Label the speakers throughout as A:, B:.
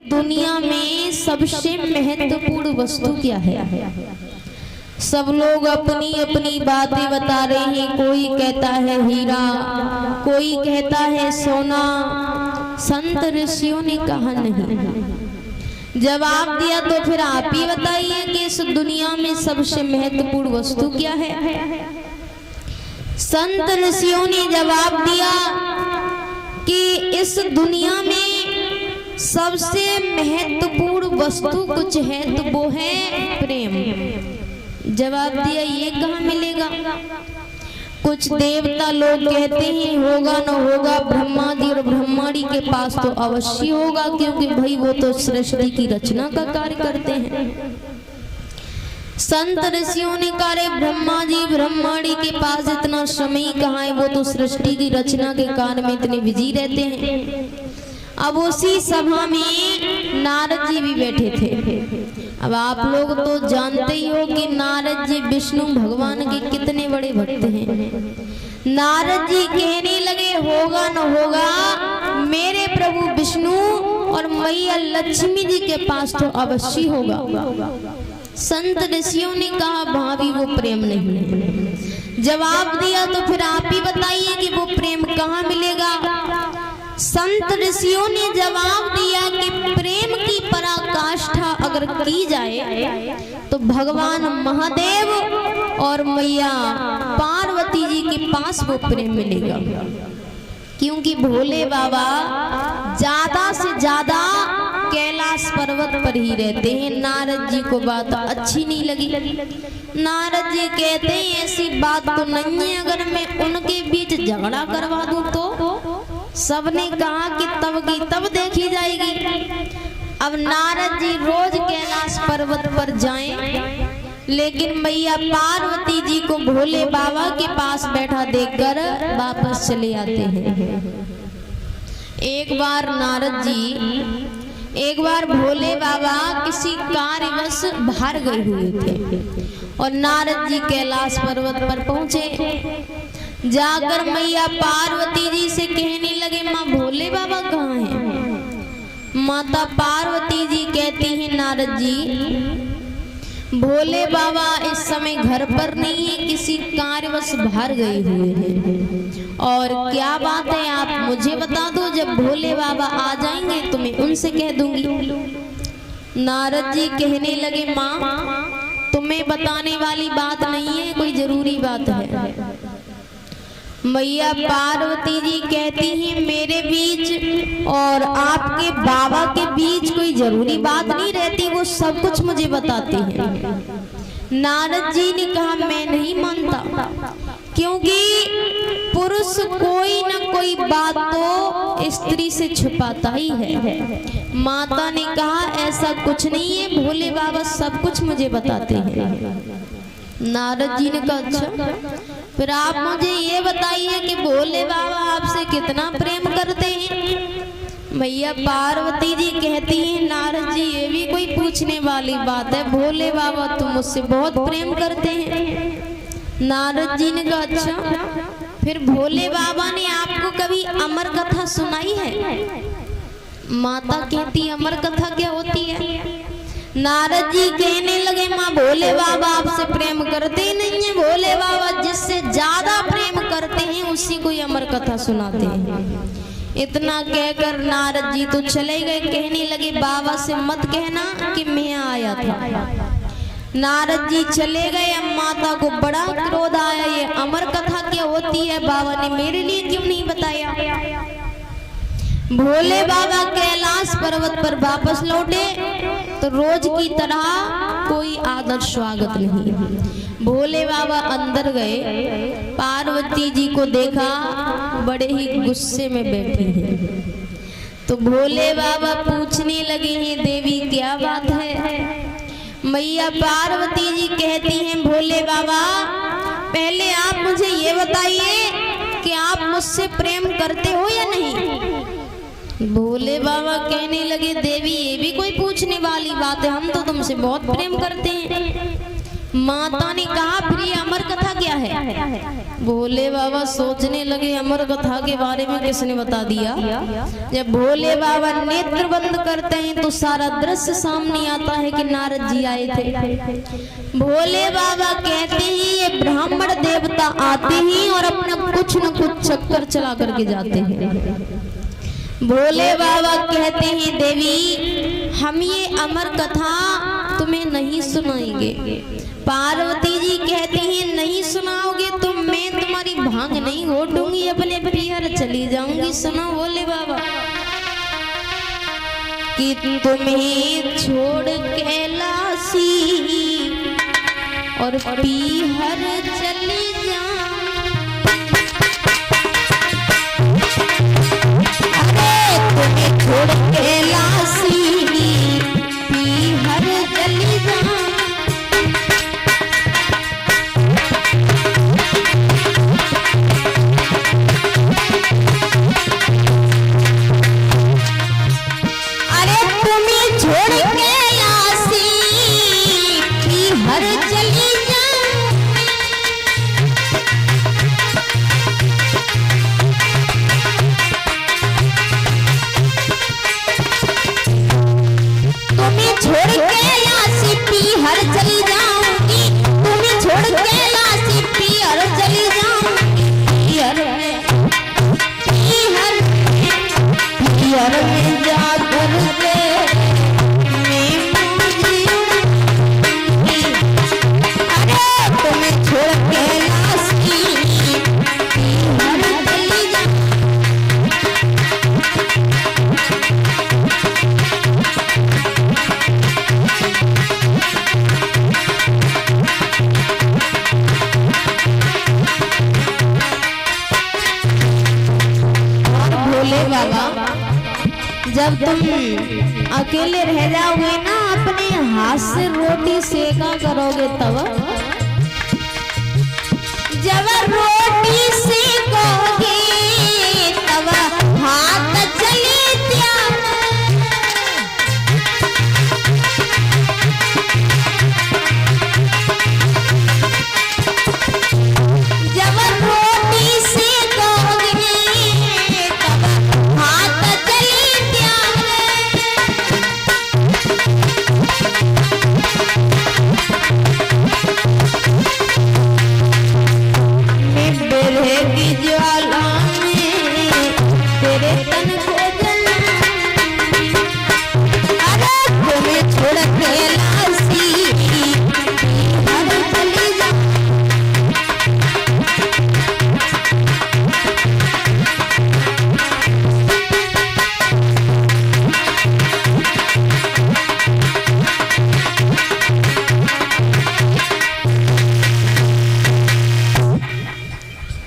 A: दुनिया में सबसे महत्वपूर्ण वस्तु क्या है? सब लोग अपनी अपनी बातें बता रहे हैं। कोई कहता है हीरा, कोई कहता है सोना। संत ऋषियों ने कहा नहीं। जवाब दिया तो फिर आप ही बताइए कि इस दुनिया में सबसे महत्वपूर्ण वस्तु क्या है? संत ऋषियों ने जवाब दिया कि इस दुनिया में सबसे महत्वपूर्ण वस्तु कुछ है तो वो है प्रेम। जवाब दिया ये कहाँ मिलेगा? कुछ देवता लोग कहते हैं होगा न होगा, ब्रह्मा जी और ब्रह्माणी के पास तो अवश्य होगा, क्योंकि भाई वो तो सृष्टि की रचना का कार्य करते हैं। संत ऋषियों ने कहा ब्रह्मा जी ब्रह्माणी के पास इतना समय कहाँ है, वो तो सृष्टि की रचना के कार्य में इतने बिजी रहते हैं। अब उसी सभा में नारद जी भी बैठे थे। अब आप लोग तो जानते ही हो कि नारद जी विष्णु भगवान के कितने बड़े भक्त हैं। नारद जी कहने लगे होगा न होगा, मेरे प्रभु विष्णु और मैया लक्ष्मी जी के पास तो अवश्य होगा। संत ऋषियों ने कहा भाभी वो प्रेम नहीं है। जवाब दिया तो फिर आप ही बताइए कि वो प्रेम कहाँ मिलेगा? संत ऋषियों ने जवाब दिया कि प्रेम की पराकाष्ठा अगर की जाए तो भगवान महादेव और मैया पार्वती जी के पास वो प्रेम मिलेगा, क्योंकि भोले बाबा ज्यादा से ज्यादा कैलाश पर्वत पर ही रहते हैं। नारद जी को बात अच्छी नहीं लगी। नारद जी कहते हैं ऐसी बात तो नहीं है, अगर मैं उनके बीच झगड़ा करवा दूं तो सबने कहा कि तब की तब देखी जाएगी। अब नारद जी रोज कैलाश पर्वत पर जाएं, लेकिन मैया पार्वती जी को भोले बाबा के पास बैठा देखकर वापस चले आते हैं। एक बार नारद जी एक बार भोले बाबा किसी कार्यवश बाहर गए हुए थे और नारद जी कैलाश पर्वत पर पहुंचे। जाकर मैया पार्वती जी से कहने लगे माँ भोले बाबा कहाँ हैं? माता पार्वती जी कहती हैं नारद जी भोले बाबा इस समय घर पर नहीं है, किसी कार्यवश बाहर गए हुए हैं। और क्या बात है आप मुझे बता दो, जब भोले बाबा आ जाएंगे तो मैं उनसे कह दूंगी। नारद जी कहने लगे माँ तुम्हें बताने वाली बात नहीं है, कोई जरूरी बात है। मैया पार्वती जी कहती हैं मेरे बीच और आपके बाबा के बीच कोई जरूरी बात नहीं रहती, वो सब कुछ मुझे बताते हैं। नारद जी ने कहा मैं नहीं मानता, क्योंकि पुरुष कोई न कोई बात तो स्त्री से छुपाता ही है। माता ने कहा ऐसा कुछ नहीं है, भोले बाबा सब कुछ मुझे बताते हैं। नारद जी ने कहा अच्छा फिर आप मुझे ये बताइए कि भोले बाबा आपसे कितना प्रेम करते हैं? मैया पार्वती जी कहती हैं नारद जी ये भी कोई पूछने वाली बात है, भोले बाबा तो मुझसे बहुत प्रेम करते हैं। नारद जी ने कहा अच्छा फिर भोले बाबा ने आपको कभी अमर कथा सुनाई है? माता कहती अमर कथा क्या होती है? नारद जी कहने लगे माँ भोले बाबा आपसे प्रेम करते ही नहीं है, भोले बाबा जिससे ज्यादा प्रेम करते हैं उसी को अमर कथा सुनाते हैं। इतना कहकर नारद जी तो चले गए। कहने लगे बाबा से मत कहना कि मैं आया था। नारद जी चले गए। अब माता को बड़ा क्रोध आया, ये अमर कथा क्या होती है, बाबा ने मेरे लिए क्यों नहीं बताया? भोले बाबा कैलाश पर्वत पर वापस लौटे तो रोज की तरह कोई आदर स्वागत नहीं। भोले बाबा अंदर गए, पार्वती जी को देखा बड़े ही गुस्से में बैठी हैं। तो भोले बाबा पूछने लगे हैं देवी क्या बात है? मैया पार्वती जी कहती हैं भोले बाबा पहले आप मुझे ये बताइए कि आप मुझसे प्रेम करते हो या नहीं? भोले बाबा कहने लगे देवी ये भी कोई पूछने वाली बात है, हम तो तुमसे बहुत प्रेम करते हैं। माता ने कहा फिर ये अमर कथा क्या है? भोले बाबा सोचने लगे अमर कथा के बारे में किसने बता दिया। जब भोले बाबा नेत्र बंद करते हैं तो सारा दृश्य सामने आता है कि नारद जी आए थे। भोले बाबा कहते हैं ये ब्राह्मण देवता आते हैं और अपना कुछ न कुछ चक्कर चला करके जाते हैं। भोले बाबा कहते हैं देवी हम ये अमर कथा तुम्हें नहीं सुनाएंगे। पार्वती जी कहते हैं नहीं सुनाओगे तो मैं तुम्हारी भांग नहीं घोटूंगी, अपने परिवार चली जाऊंगी। सुनो भोले बाबा कि तुम्हें छोड़ कैलाशी और पीहर चली जाऊं। अरे तुम्हें छोड़ कैलाशी पीहर चली जाऊं। जब तुम अकेले रह जाओगे ना अपने हाथ से रोटी सेका करोगे तब जब रोटी सेकोगे तब हाथ चले त्याग। जब रोटी सेकोगे तब हाथ चले त्याग। मैं बिरहे की ज्वाला में तेरे तन को जला। अरे तुम्हें छोड़ कैलाशी हर चली जा।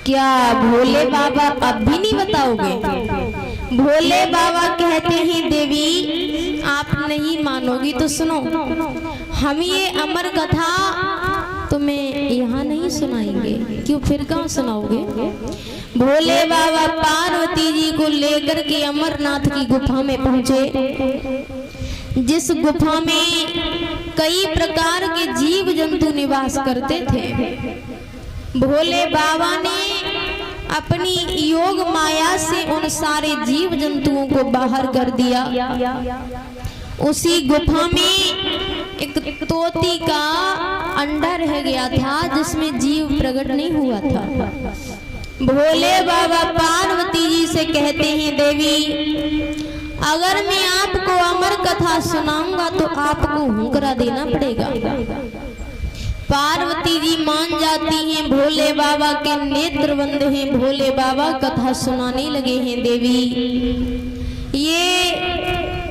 A: क्या भोले बाबा अब भी नहीं बताओगे? भोले बाबा कहते हैं देवी आप नहीं मानोगी तो सुनो, हम ये अमर कथा तुम्हें यहाँ नहीं सुनाएंगे। क्यों, फिर कहाँ सुनाओगे? भोले बाबा पार्वती जी को लेकर के अमरनाथ की गुफा में पहुंचे। जिस गुफा में कई प्रकार के जीव जंतु निवास करते थे। भोले बाबा ने अपनी योग माया से उन सारे जीव जंतुओं को बाहर कर दिया। उसी गुफा में एक तोती का अंडा रह गया था जिसमें जीव प्रकट नहीं हुआ था। भोले बाबा पार्वती जी से कहते हैं देवी अगर मैं आपको अमर कथा सुनाऊंगा तो आपको हुंकरा देना पड़ेगा। पार्वती जी मान जाती हैं। भोले बाबा के नेत्र बंद हैं। भोले बाबा कथा सुनाने लगे हैं देवी ये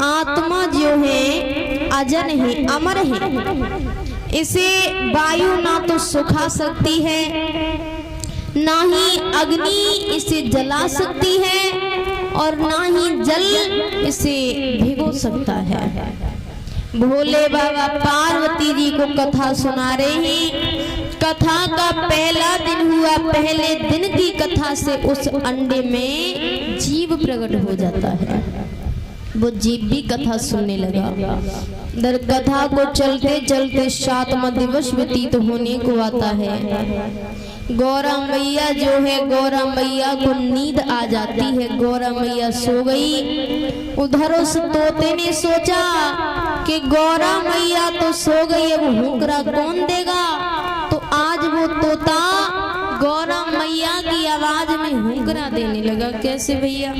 A: आत्मा जो है अजन है, अमर है। इसे वायु ना तो सुखा सकती है ना ही अग्नि इसे जला सकती है और ना ही जल इसे भिगो सकता है। भोले बाबा पार्वती जी को कथा सुना रहे हैं। कथा का पहला दिन हुआ। पहले दिन की कथा से उस अंडे में जीव प्रकट हो जाता है। वो जीव भी कथा सुनने लगा। दर कथा को चलते चलते 7वां दिवस व्यतीत होने को आता है। गौरा मैया जो है, गौरा मैया को नींद आ जाती है, गौरा मैया सो गई। उधर उस तोते ने सोचा कि गौरा मैया तो सो गई, अब हुंकरा कौन देगा। तो आज वो तोता गौरा मैया की आवाज में हुंकरा देने लगा। कैसे भैया?